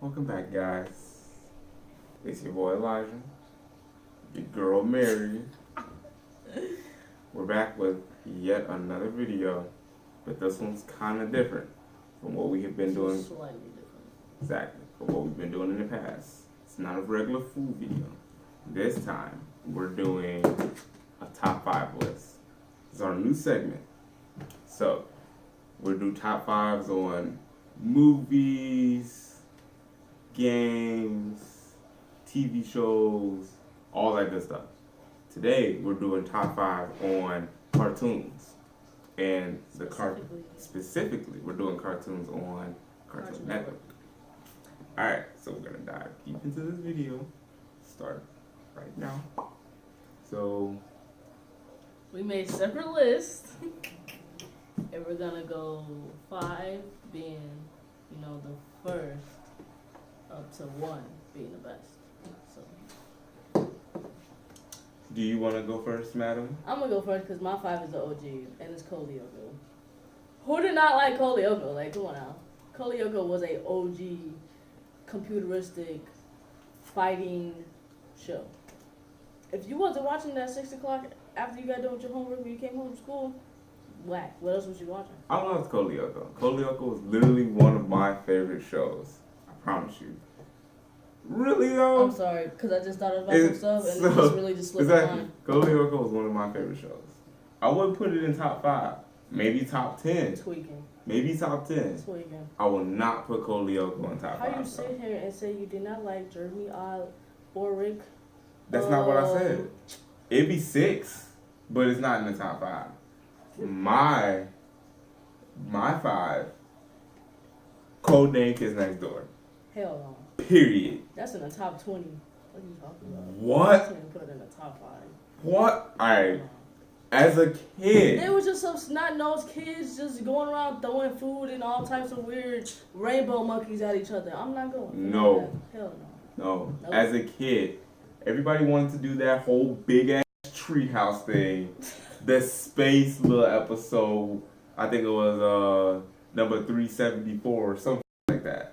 Welcome back, guys. It's your boy Elijah, your girl Mary. We're back with yet another video, but this one's kind of different from what we have been doing. Slightly different. Exactly, from what we've been doing in the past. It's not a regular food video. This time, we're doing a top 5 list. It's our new segment. So, we'll do top 5s on movies, games, TV shows, all that good stuff. Today, we're doing top 5 on cartoons. And specifically, we're doing cartoons on Cartoon Network. Alright, so we're going to dive deep into this video. Start right now. So, we made separate lists. And we're going to go 5 being, the first, up to 1 being the best. So, do you want to go first, madam? I'm going to go first because my 5 is the OG, and it's Koleoko. Who did not like Koleoko? Like, come on now. Koleoko was a OG computeristic fighting show. If you wasn't watching that 6 o'clock after you got done with your homework when you came home from school, whack. What else was you watching? I loved Koleoko. Koleoko was literally one of my favorite shows. I promise you. Really though? I'm sorry, because I just thought about some stuff and it just really just slipped my mind. Koleoko was one of my favorite shows. I wouldn't put it in top 5. Maybe top 10. Tweaking. Maybe top 10. Tweaking. I will not put Koleoko in top 5. How you sit here and say you did not like Jeremy Orick? That's not what I said. It'd be 6, but it's not in the top 5. My 5, Codename Kids Next Door. Hell no. Period. That's in the top 20. What are you talking about? What? I can't put it in the top 5. What? Alright. As a kid. There was just some snot-nosed kids just going around throwing food and all types of weird rainbow monkeys at each other. I'm not going. No. Hell no. No. Nope. As a kid, everybody wanted to do that whole big ass treehouse thing. The space little episode. I think it was number 374 or something like that.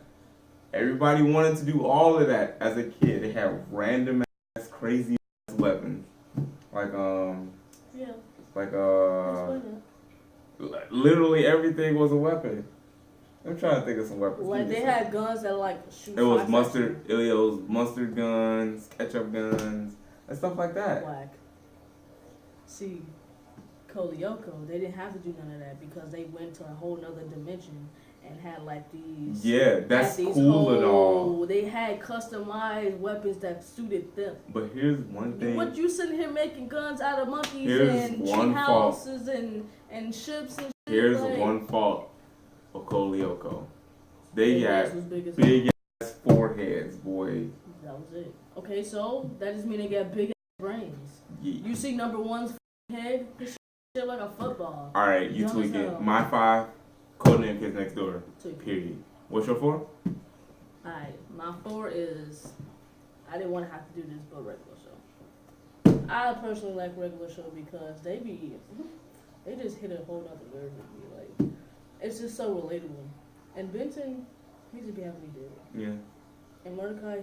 Everybody wanted to do all of that as a kid. They had random ass crazy ass weapons. Literally everything was a weapon. I'm trying to think of some weapons. Like they had guns that shoot. It was mustard. It was mustard guns, ketchup guns, and stuff like that. Black. See, Koleoko, they didn't have to do none of that because they went to a whole nother dimension and had these. Yeah, that's cool and all. They had customized weapons that suited them. But here's one thing. What you sitting here making guns out of monkeys and tree houses and ships and shit? Here's one fault of Koleoko. They got big ass foreheads, boy. That was it. Okay, so that just mean they got big ass brains. Yeah. You see number 1's head? His shit like a football. Alright, you tweaking. My 5, Codename Kids Next Door. Period. What's your 4? Alright, my 4 is, I didn't want to have to do this, but regular show. I personally like regular show because they just hit a whole nother nerve with me. Like, it's just so relatable. And Benton, he just be having me do it. Yeah. And Mordecai,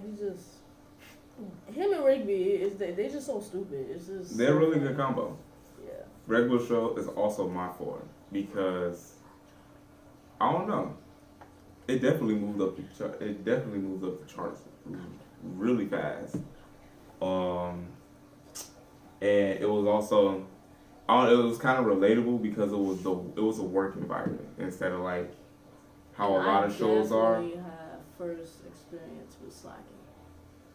him and Rigby, they just so stupid. It's just they're a really good combo. Yeah. Regular show is also my 4 because I don't know. It definitely moved up the charts really fast. And it was also it was kind of relatable because it was a work environment instead of like how a lot of shows are. I had first experience with slacking.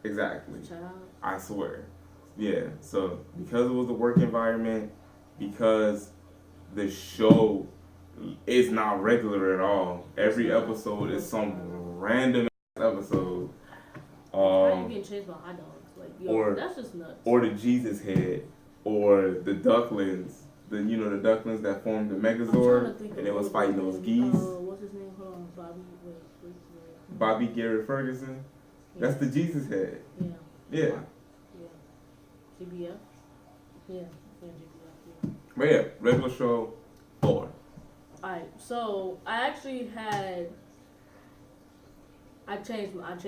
Exactly. I swear. Yeah. So because it was a work environment, because the show is not regular at all. Every episode is some random episode. How you getting chased by hot dogs? That's just nuts. Or the Jesus head, or the ducklings. The ducklings that formed the Megazord, and it was fighting those geese. What's his name? Hold on, Bobby. Bobby Garrett Ferguson. Yeah. That's the Jesus head. Yeah. Yeah. GBF. Yeah. GBF. But yeah, regular show 4. Alright, so I actually had I changed my 3,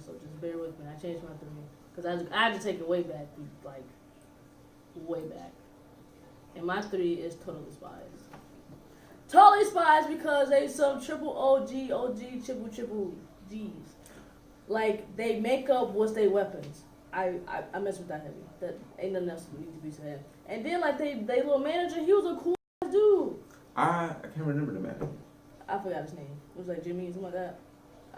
so just bear with me. I changed my 3 because I had to take it way back, like way back. And my 3 is Totally Spies. Totally Spies because they some triple OG, triple G's. Like they make up what's their weapons. I mess with that heavy. That ain't nothing else to need to be said. And then like they little manager, he was a cool dude. I can't remember the manager. I forgot his name. It was like Jimmy or something like that.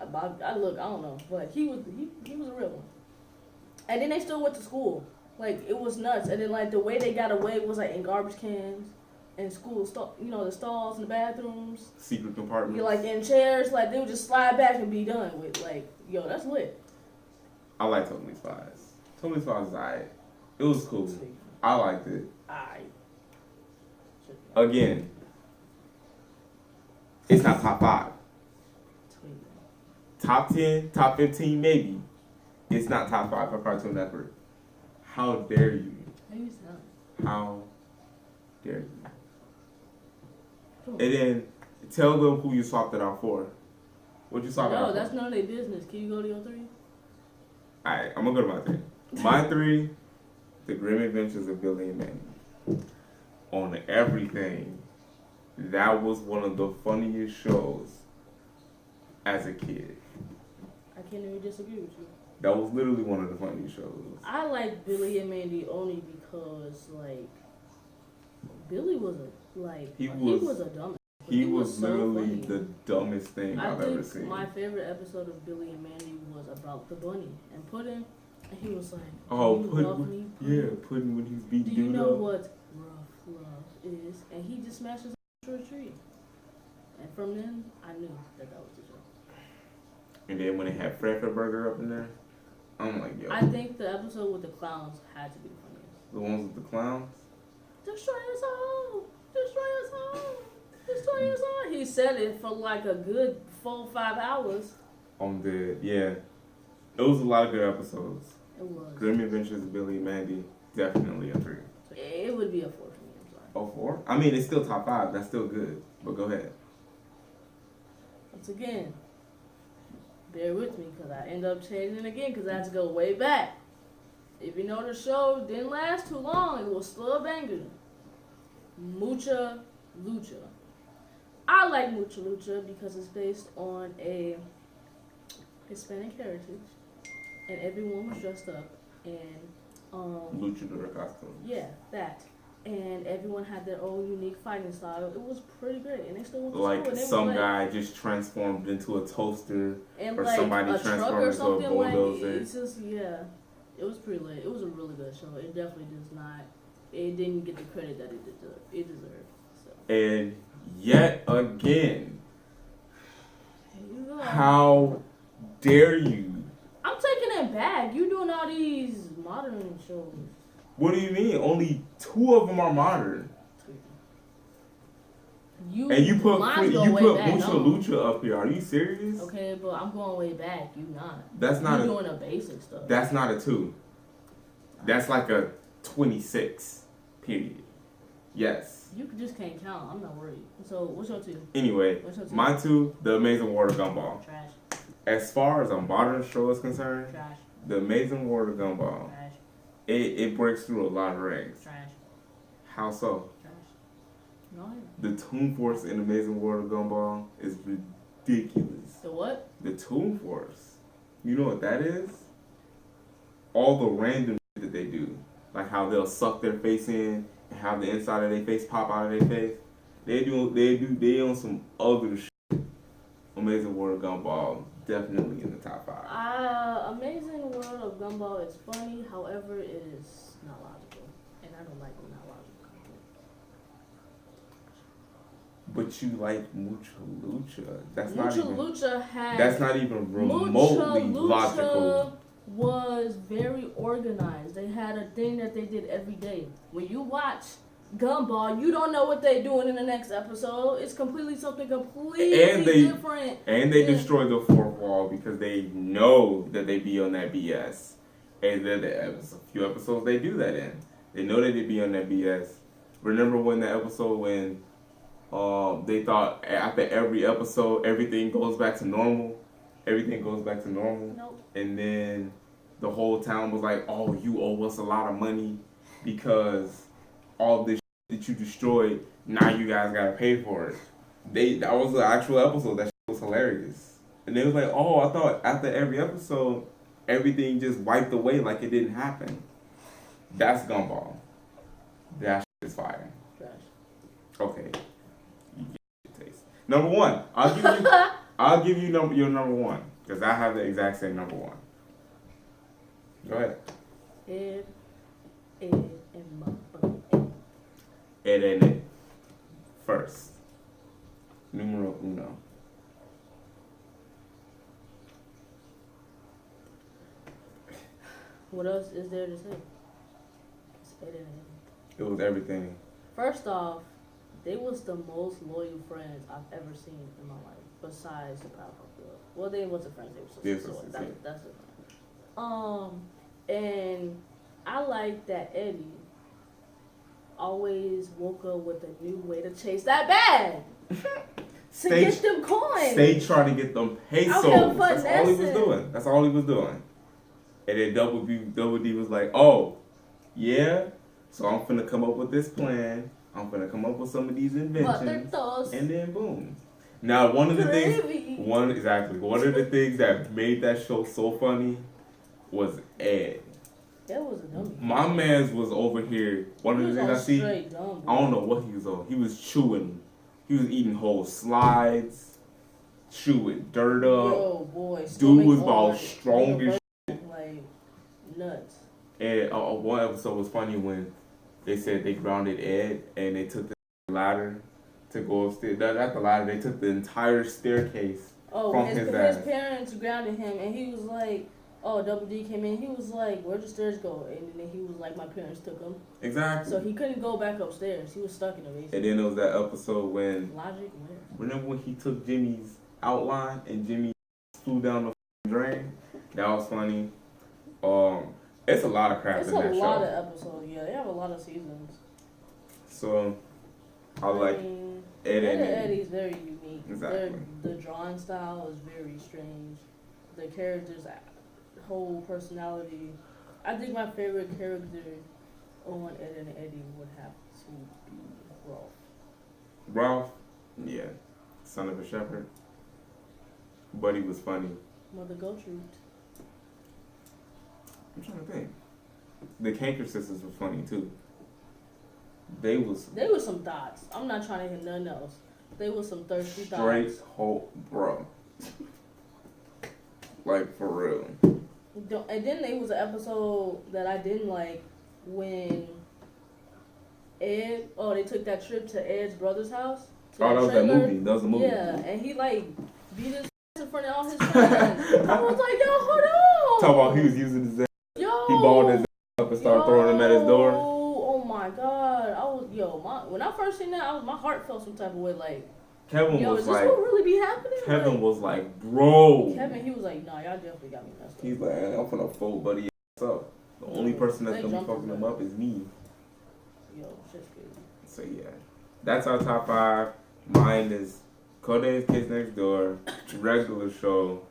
I don't know, but he was a real one. And then they still went to school. Like it was nuts. And then like the way they got away was like in garbage cans, and school the stalls and the bathrooms, secret compartments. Like in chairs, like they would just slide back and be done with. Like yo, that's lit. I like Totally Spies. Totally Spies is alright. It was cool. Sweet. I liked it. Alright. Again, it's not top 5. Top 10, top 15, maybe. It's not top 5 for Cartoon Network. How dare you? How dare you? And then tell them who you swapped it out for. What you swap it out for? No, that's none of their business. Can you go to your 3? Alright, I'm gonna go to my 3. My 3, The Grim Adventures of Billy and Mandy. On everything, that was one of the funniest shows as a kid. I can't even disagree with you. That was literally one of the funniest shows. I like Billy and Mandy only because like Billy was he was a dumbass. He was so literally funny. the dumbest thing I've ever seen. My favorite episode of Billy and Mandy was about the bunny and Puddin', and he was like, Puddin' when he was beating. Do you know what rough love is? And he just smashes into a tree. And from then, I knew that was the show. And then when they had Fred Burger up in there, I'm like, yo. I think the episode with the clowns had to be the funniest. The ones with the clowns? Destroy us all! Destroy us all! Destroy us all! He said it for like a good 4-5 hours. I'm dead. Yeah. It was a lot of good episodes. It was. Grim Adventures of Billy and Mandy, definitely a 3. It would be a 4 for me, I'm sorry. Oh, 4? I mean, it's still top 5. That's still good. But go ahead. Once again, bear with me because I end up changing again because I had to go way back. If you know the show didn't last too long, it was still a banger. Mucha Lucha. I like Mucha Lucha because it's based on a Hispanic heritage, and everyone was dressed up and luchador costume. Yeah, that. And everyone had their own unique fighting style. It was pretty great, and they still went to like school. Some guy just transformed into a toaster, and or like somebody transformed into a bulldozer. Like, it's just it was pretty lit. It was a really good show. It definitely does not. It didn't get the credit that it deserved. So. And yet again, how dare you? I'm taking it back. You doing all these modern shows. What do you mean? Only 2 of them are modern. You put Mucha Lucha up here. Are you serious? Okay, but I'm going way back. You not. That's not. You're doing a basic stuff. That's not a 2. That's like a 26. Period. Yes. You just can't count. I'm not worried. So what's your 2? Anyway, my 2, The Amazing World of Gumball. Trash. As far as a modern show is concerned, Trash. The Amazing World of Gumball. Trash. It breaks through a lot of ranks. Trash. How so? Trash. No. The Toon Force in Amazing World of Gumball is ridiculous. The what? The Toon Force. You know what that is? All the random shit that they do. Like how they'll suck their face in and have the inside of their face pop out of their face. They on some other shit. Amazing World of Gumball, definitely in the top 5. Amazing World of Gumball is funny, however, it is not logical. And I don't like when not logical. But you like Mucha Lucha. That's not even remotely logical. Was very organized. They had a thing that they did every day. When you watch Gumball, you don't know what they're doing in the next episode. It's completely something different. And they destroy the 4th wall because they know that they be on that BS. And then a few episodes they do that in. They know that they be on that BS. Remember when the episode when they thought after every episode everything goes back to normal? everything goes back to normal. Nope. And then the whole town was like, "Oh, you owe us a lot of money because all this that you destroyed. Now you guys gotta pay for it." That was the actual episode. That was hilarious. And they was like, "Oh, I thought after every episode, everything just wiped away like it didn't happen." That's Gumball. That is fire. Trash. Okay. You get your taste. Number one. I'll give you your number one because I have the exact same number one. Go ahead. Ed, and my Ed and Ed. First. Numero uno. What else is there to say? It's Ed and Ed. It was everything. First off, they was the most loyal friends I've ever seen in my life, besides the Powerpuff Girls. Well, they wasn't friends; they were sisters. So that's it. And I like that Eddie always woke up with a new way to chase that bag to get them coins. Stay trying to get them pesos. That's all he was doing. And then Double D was like, "Oh, yeah. So I'm finna come up with this plan. I'm finna come up with some of these inventions, and then boom." Now one of the things that made that show so funny was Ed. That was a dummy. My man's was over here. One of the things I see, I don't know what he was on. He was chewing. He was eating whole slides, chewing dirt up. Yo, boy, dude was about strong as shit. Like nuts. And one episode was funny when they said they grounded Ed and they took the ladder to go upstairs. Not the ladder, they took the entire staircase from his parents grounded him, and he was like, "Oh, Double D came in. He was like, where'd the stairs go?" And then he was like, "My parents took him." Exactly. So he couldn't go back upstairs. He was stuck in the basement. And then there was that episode when Logic, where? Remember when he took Jimmy's outline and Jimmy flew down the drain? That was funny. It's a lot of crap in that show. It's a lot of episodes. Yeah, they have a lot of seasons. So I like Ed and Eddie's very unique. Exactly. The drawing style is very strange. The characters' whole personality. I think my favorite character on Ed and Eddie would have to be Rolf. Ralph, yeah, son of a shepherd. But he was funny. Mother Gertrude. I'm trying to think. The Canker sisters were funny too. They was some thoughts. I'm not trying to hit nothing else. They was some thirsty thoughts. Straight whole bro. Like for real. And then there was an episode that I didn't like when they took that trip to Ed's brother's house. That was that movie. That was a movie. Yeah, and he like beat his in front of all his friends. I was like, yo, hold on. Talk about he was using his ass. Yo. He balled his ass up and started throwing him at his door. Oh my god. When I first seen that, my heart felt some type of way like, Kevin was is this what really be happening? Kevin was like, bro. He was like, nah, y'all definitely got me messed up. He's like, I'm finna fold buddy ass up. The only person that's gonna be fucking him up is me. Yo, shit's crazy. So yeah, that's our top 5. Mine is Codename Kids Next Door, regular show,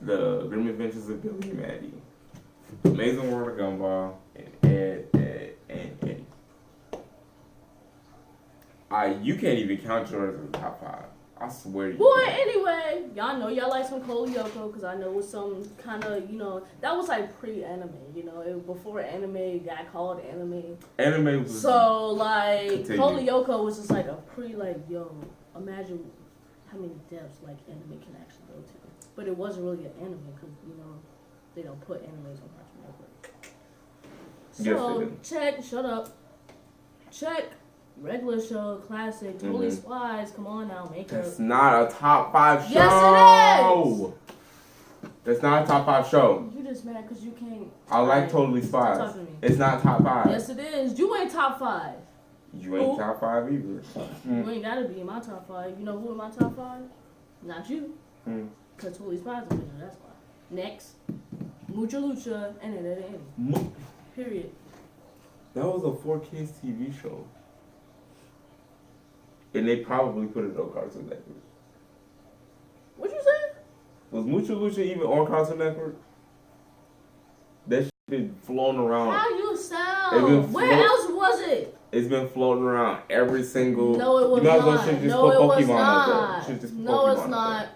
The Grim Adventures of Billy and Maddie, Amazing World of Gumball, and Ed, and Eddie. You can't even count yours as the top 5. I swear you Boy, can't. anyway, y'all know y'all like some Yoko because I know it was some kind of, that was like pre-anime, before anime got called anime. Anime was... So, like, Yoko was just like a imagine how many depths, like, anime can actually go to. But it wasn't really an anime because, they don't put animes on Cartoon Network. So, check. Regular show, classic, Totally Spies. Come on now, make her. That's not a top 5 show. Yes, it is. That's not a top 5 show. You just mad because you can't. I like Totally Spies. It's not top 5. Yes, it is. You ain't top 5. You ain't top 5 either. You ain't gotta be in my top 5. You know who in my top 5? Not you. Because Totally Spies is in there. That's why. Next, Mucha Lucha and Eddie. Period. That was a 4Kids TV show. And they probably put it on Cartoon Network. What you say? Was Mucha Lucha even on Cartoon Network? That shit been floating around. How you It been sound? Where else was it? It's been floating around every single. No, it was you might as well not. should just No, put it Pokemon was up not. there. Should just put No, Pokemon it's up not. there.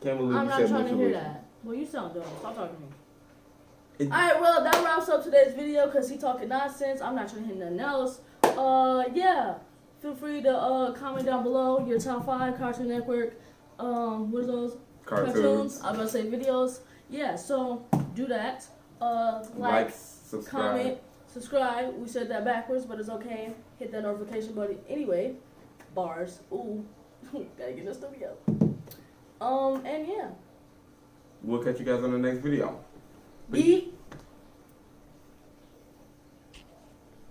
Can't believe I'm you not said trying to Mucha hear Lucha. that. Well, you sound dumb. Stop talking to me. It- Alright, well, that wraps up today's video because he talking nonsense. I'm not trying to hear nothing else. Yeah. Feel free to comment down below your top 5 Cartoon Network. What are those? Cartoons. I'm about to say videos. Yeah, so do that. Like, subscribe. comment, subscribe. We said that backwards, but it's okay. Hit that notification button. Anyway, bars. Ooh, gotta get this together. And yeah. We'll catch you guys on the next video. Be